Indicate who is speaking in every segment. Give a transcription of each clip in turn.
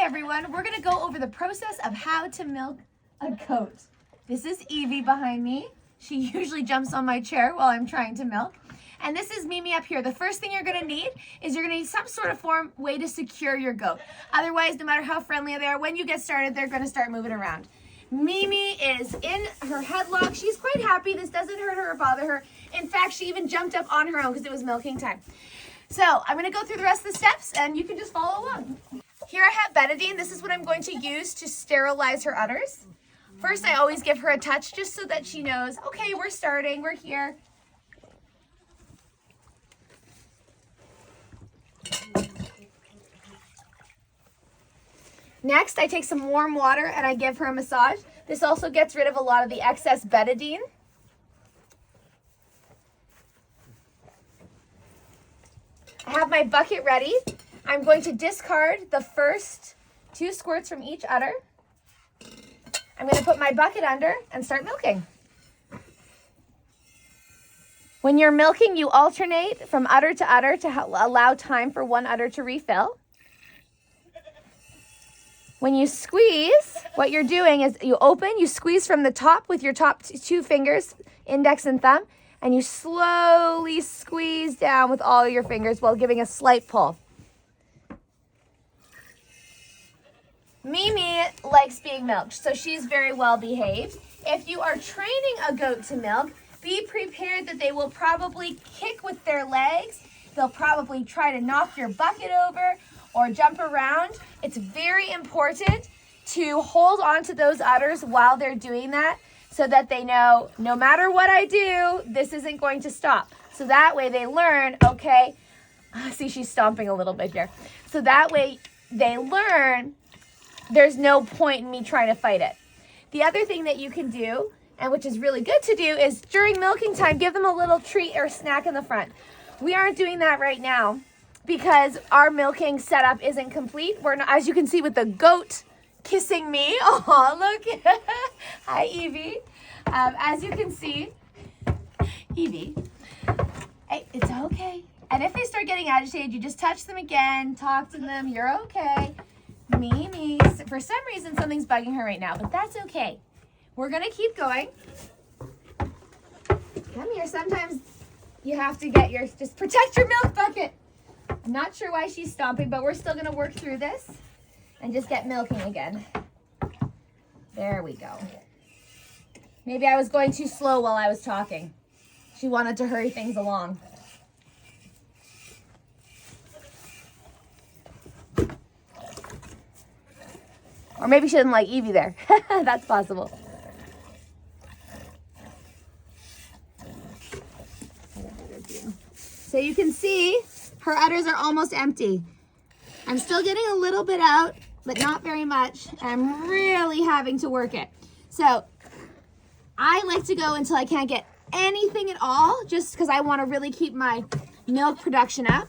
Speaker 1: Hi everyone, we're gonna go over the process of how to milk a goat. This is Evie behind me. She usually jumps on my chair while I'm trying to milk. And this is Mimi up here. The first thing you're gonna need is you're gonna need some sort of way to secure your goat. Otherwise, no matter how friendly they are, when you get started, they're gonna start moving around. Mimi is in her headlock. She's quite happy. This doesn't hurt her or bother her. In fact, she even jumped up on her own because it was milking time. So I'm gonna go through the rest of the steps and you can just follow along. Here I have betadine. This is what I'm going to use to sterilize her udders. First, I always give her a touch just so that she knows, okay, we're starting, we're here. Next, I take some warm water and I give her a massage. This also gets rid of a lot of the excess betadine. I have my bucket ready. I'm going to discard the first 2 squirts from each udder. I'm going to put my bucket under and start milking. When you're milking, you alternate from udder to udder to allow time for one udder to refill. When you squeeze, what you're doing is you open, you squeeze from the top with your top 2 fingers, index and thumb, and you slowly squeeze down with all your fingers while giving a slight pull. Mimi likes being milked, so she's very well behaved. If you are training a goat to milk, be prepared that they will probably kick with their legs. They'll probably try to knock your bucket over or jump around. It's very important to hold on to those udders while they're doing that so that they know no matter what I do, this isn't going to stop. So that way they learn, okay, see she's stomping a little bit here. So that way they learn there's no point in me trying to fight it. The other thing that you can do, and which is really good to do, is during milking time, give them a little treat or snack in the front. We aren't doing that right now because our milking setup isn't complete. We're not, as you can see with the goat kissing me. Oh, look. Hi, Evie. As you can see, Evie, hey, it's okay. And if they start getting agitated, you just touch them again, talk to them, you're okay. Mimi, for some reason, something's bugging her right now, but that's okay. We're gonna keep going. Come here, sometimes you have to get just protect your milk bucket. I'm not sure why she's stomping, but we're still gonna work through this and just get milking again. There we go. Maybe I was going too slow while I was talking. She wanted to hurry things along. Or maybe she didn't like Evie there. That's possible. So you can see her udders are almost empty. I'm still getting a little bit out, but not very much. I'm really having to work it. So I like to go until I can't get anything at all, just because I want to really keep my milk production up.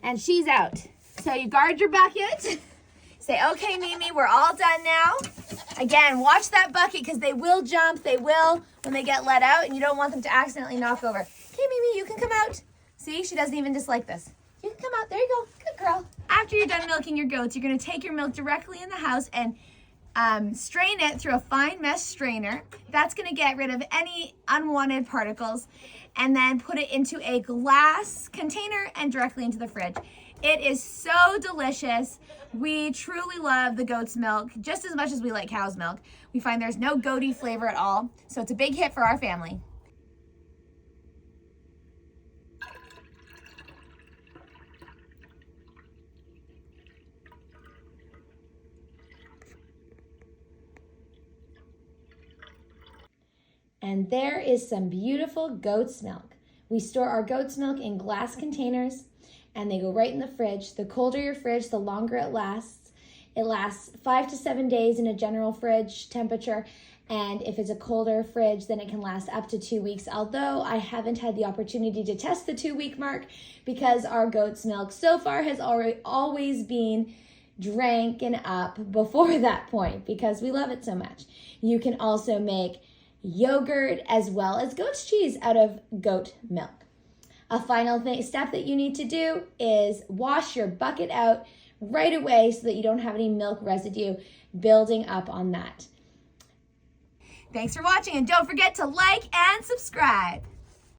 Speaker 1: And she's out. So you guard your bucket. Say, okay, Mimi, we're all done now. Again, watch that bucket because they will jump. They will when they get let out, and you don't want them to accidentally knock over. Okay, Mimi, you can come out. See, she doesn't even dislike this. You can come out. There you go. Good girl. After you're done milking your goats, you're going to take your milk directly in the house and strain it through a fine mesh strainer. That's going to get rid of any unwanted particles, and then put it into a glass container and directly into the fridge. It is so delicious. We truly love the goat's milk just as much as we like cow's milk. We find there's no goaty flavor at all, so it's a big hit for our family. And there is some beautiful goat's milk. We store our goat's milk in glass containers and they go right in the fridge. The colder your fridge, the longer it lasts. It lasts 5 to 7 days in a general fridge temperature. And if it's a colder fridge, then it can last up to 2 weeks. Although I haven't had the opportunity to test the 2-week mark because our goat's milk so far has always been dranken up before that point because we love it so much. You can also make yogurt as well as goat's cheese out of goat milk. A final step that you need to do is wash your bucket out right away so that you don't have any milk residue building up on that. Thanks for watching, and don't forget to like and subscribe.